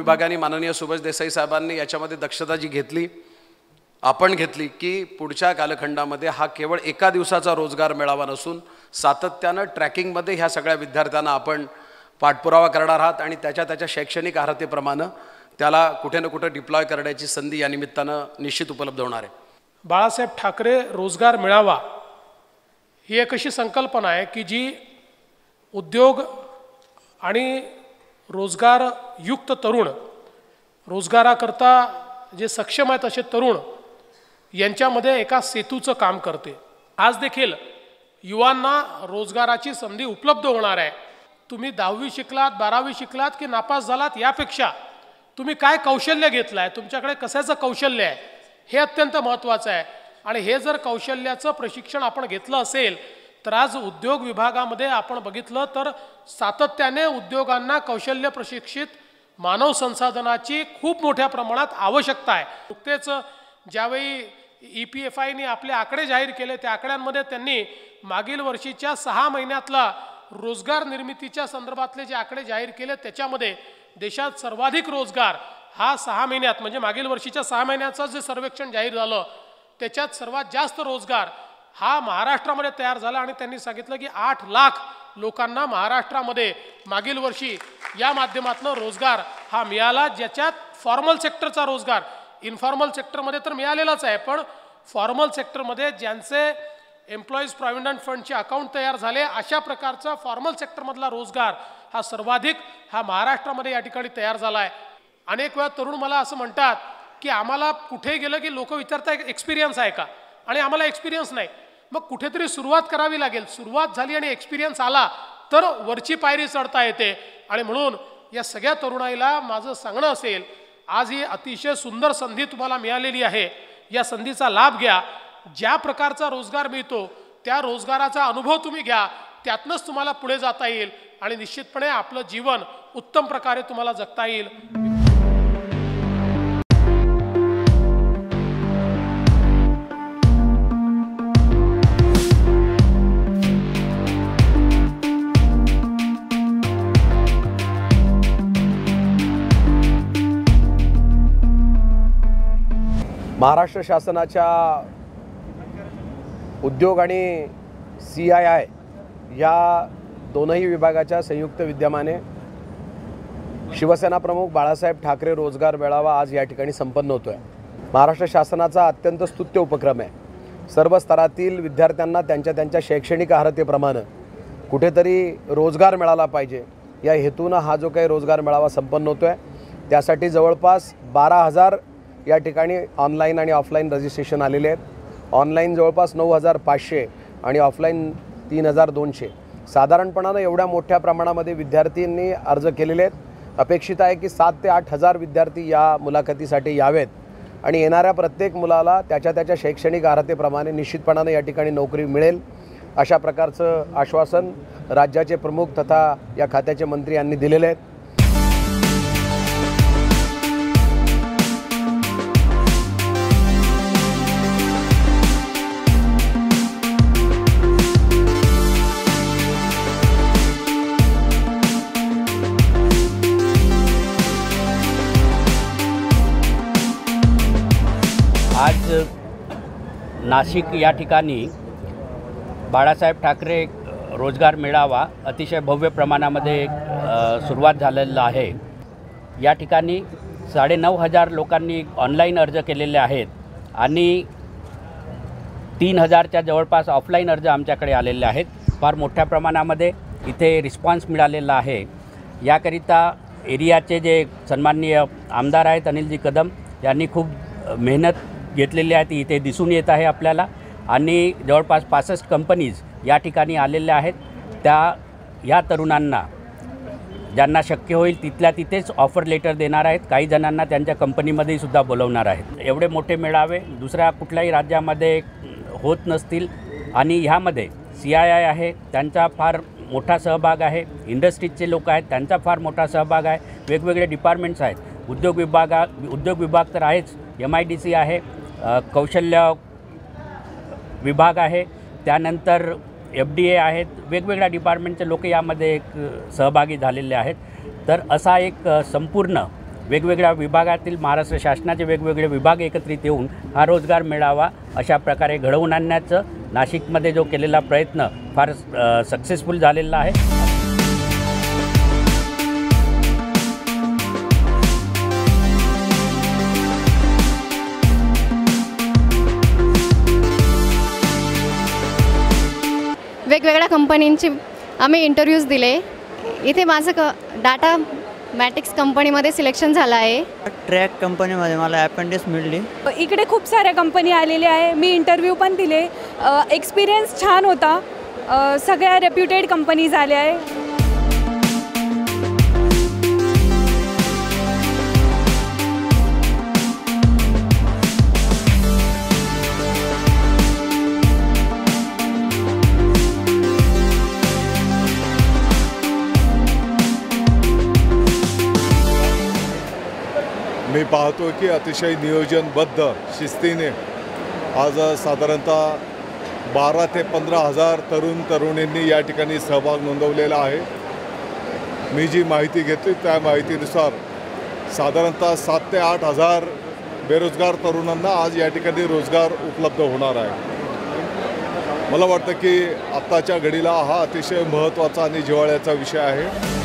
विभागाने माननीय सुभाष देसाई साहेबांनी याच्यामध्ये दक्षता जी घेतली, आपण घेतली की पुढच्या कालखंडामध्ये हा केवळ एका दिवसाचा रोजगार मेळावा नसून सातत्यानं ट्रॅकिंगमध्ये ह्या सगळ्या विद्यार्थ्यांना आपण पाठपुरावा करणार आहात आणि त्याच्या शैक्षणिक अर्हतेप्रमाणे त्याला कुठे ना कुठे डिप्लॉय करण्याची संधी या निमित्तानं निश्चित उपलब्ध होणार आहे। बाळासाहेब ठाकरे रोजगार मेळावा ही एक अशी संकल्पना आहे की जी उद्योग आणि रोजगारयुक्त तरुण, रोजगाराकरता जे सक्षम आहेत असे तरुण यांच्यामध्ये एका सेतूचं काम करते। आज देखील युवांना रोजगाराची संधी उपलब्ध होणार आहे। तुम्ही 10वी शिकलात, 12वी शिकलात की नापास झालात यापेक्षा तुम्ही काय कौशल्य घेतलं आहे, तुमच्याकडे कशाचं कौशल्य आहे हे अत्यंत महत्त्वाचं आहे। आणि हे जर कौशल्याचं प्रशिक्षण आपण घेतलं असेल तर आज उद्योग विभागामध्ये आपण बघितलं तर सातत्याने उद्योगांना कौशल्य प्रशिक्षित मानव संसाधनाची खूप मोठ्या प्रमाणात आवश्यकता आहे। नुकतेच ज्यावेळी EPFIने आपले आकडे जाहीर केले त्या आकड्यांमध्ये त्यांनी मागील वर्षीच्या 6 महिन्यातला रोजगार निर्मितीच्या संदर्भातले जे आकडे जाहीर केले त्याच्यामध्ये देशात सर्वाधिक रोजगार हा 6 महिन्यात म्हणजे मागील वर्षीच्या 6 महिन्याचं जे सर्वेक्षण जाहीर झालं त्याच्यात सर्वात जास्त रोजगार हा महाराष्ट्रामध्ये तयार झाला आणि त्यांनी सांगितलं की 8 लाख लोकांना महाराष्ट्रामध्ये मागील वर्षी या माध्यमातून रोजगार हा मिळाला, ज्याच्यात फॉर्मल सेक्टरचा रोजगार, इन्फॉर्मल सेक्टरमध्ये तर मिळालेलाच आहे पण फॉर्मल सेक्टरमध्ये ज्यांचे एम्प्लॉईज प्रॉव्हिडंट फंडचे अकाउंट तयार झाले अशा प्रकारचा फॉर्मल सेक्टरमधला रोजगार हा सर्वाधिक हा महाराष्ट्रामध्ये या ठिकाणी तयार झाला आहे। अनेक वेळा तरुण मला असं म्हणतात की आम्हाला कुठे गेलं की लोक विचारतात एक्सपिरियन्स आहे का, आणि आम्हाला एक्सपिरियन्स नाही। मग कुठेतरी सुरुवात करावी लागेल, सुरुवात झाली आणि एक्सपिरियन्स आला तर वरची पायरी चढता येते। आणि म्हणून या सगळ्या तरुणाईला माझं सांगणं असेल, आज ही अतिशय सुंदर संधी तुम्हाला मिळालेली आहे, या संधीचा लाभ घ्या। ज्या प्रकारचा रोजगार मिळतो त्या रोजगाराचा अनुभव तुम्ही घ्या, त्यातनंच तुम्हाला पुढे जाता येईल आणि निश्चितपणे आपलं जीवन उत्तम प्रकारे तुम्हाला जगता येईल। महाराष्ट्र शासनाच्या उद्योग आणि CII या दोनही विभागाच्या संयुक्त विद्यमाने शिवसेना प्रमुख बाळासाहेब ठाकरे रोजगार मेळावा आज या ठिकाणी संपन्न होतोय। महाराष्ट्र शासनाचा अत्यंत स्तुत्य उपक्रम आहे। सर्व स्तरातील विद्यार्थ्यांना त्यांच्या शैक्षणिक अर्हतेप्रमाणे कुठेतरी रोजगार मिळाला पाहिजे या हेतूने हा जो काही रोजगार मेळावा संपन्न होतोय त्यासाठी जवळपास 12,000 या ठिकाणी ऑनलाईन आणि ऑफलाईन रजिस्ट्रेशन आलेले आहेत। ऑनलाईन जवळपास 9,500 आणि ऑफलाईन 3,200 साधारणपणाने एवढ्या मोठ्या प्रमाणामध्ये विद्यार्थ्यांनी अर्ज केलेले आहेत। अपेक्षित आहे की 7 ते 8,000 विद्यार्थी या मुलाखतीसाठी यावेत आणि येणाऱ्या प्रत्येक मुलाला त्याच्या शैक्षणिक अर्हतेप्रमाणे निश्चितपणाने या ठिकाणी नोकरी मिळेल अशा प्रकारचं आश्वासन राज्याचे प्रमुख तथा या खात्याचे मंत्री यांनी दिलेले आहे। आज नाशिक या ठिकाणी बाळासाहेब ठाकरे रोजगार मेळावा अतिशय भव्य प्रमाणामध्ये सुरुवात झालेला आहे। या ठिकाणी 9,500 लोकांनी ऑनलाईन अर्ज केलेले आहेत आणि 3,000च्या जवळपास ऑफलाईन अर्ज आमच्याकडे आलेले आहेत। फार मोठ्या प्रमाणामध्ये इथे रिस्पॉन्स मिळालेला आहे। याकरिता एरियाचे जे सन्माननीय आमदार आहेत अनिलजी कदम यांनी खूप मेहनत घेतलेली आहे, ती इथे दिसून येत आहे आपल्याला। आणि जवळपास 65 कंपनीज या ठिकाणी आलेल्या आहेत। ह्या तरुणांना ज्यांना शक्य होईल तिथल्या तिथेच ऑफर लेटर देणार आहेत। काही जणांना त्यांच्या कंपनीमध्ये सुद्धा बोलवणार आहेत। एवढे मोठे मेळावे दुसऱ्या कुठल्याही राज्यामध्ये होत नसतील आणि ह्यामध्ये CII आहे त्यांचा फार मोठा सहभाग आहे, इंडस्ट्रीजचे लोक आहेत त्यांचा फार मोठा सहभाग आहे, वेगवेगळे डिपार्टमेंट्स आहेत, उद्योग विभाग तर आहेच, MIDC आहे, कौशल्य विभाग आहे, त्यानंतर FDA आहेत, वेगवेगळ्या डिपार्टमेंटचे लोक यामध्ये सहभागी झालेले आहेत। तर असा एक संपूर्ण वेगवेगळ्या विभागातील महाराष्ट्र शासनाचे वेगवेगळे विभाग एकत्रित येऊन हा रोजगार मेळावा अशा प्रकारे घडवून आणण्याचं नाशिकमध्ये जो केलेला प्रयत्न फार सक्सेसफुल झालेला आहे. वेगवेगळ्या कंपनींची आम्ही इंटरव्ह्यूज दिले. इथे माझं डाटा मॅटिक्स कंपनीमध्ये सिलेक्शन झालं आहे. ट्रॅक कंपनीमध्ये मला अपेंडिक्स मिळली. इकडे खूप साऱ्या कंपनी आलेल्या आहे. मी इंटरव्ह्यू पण दिले. एक्सपिरियन्स छान होता. सगळ्या रेप्युटेड कंपनीज आल्या आहे. मी पाहतो की अतिशय नियोजनबद्ध शिस्तीने आज साधारणतः 12 ते 15 हजार तरुणींनी या ठिकाणी सहभाग नोंदवलेला आहे. मी जी माहिती घेतली त्या माहितीनुसार साधारणतः 7 ते 8 हजार बेरोजगार तरुणांना आज या ठिकाणी रोजगार उपलब्ध होणार आहे. मला वाटतं की आत्ताच्या घडीला हा अतिशय महत्त्वाचा आणि जिव्हाळ्याचा विषय आहे.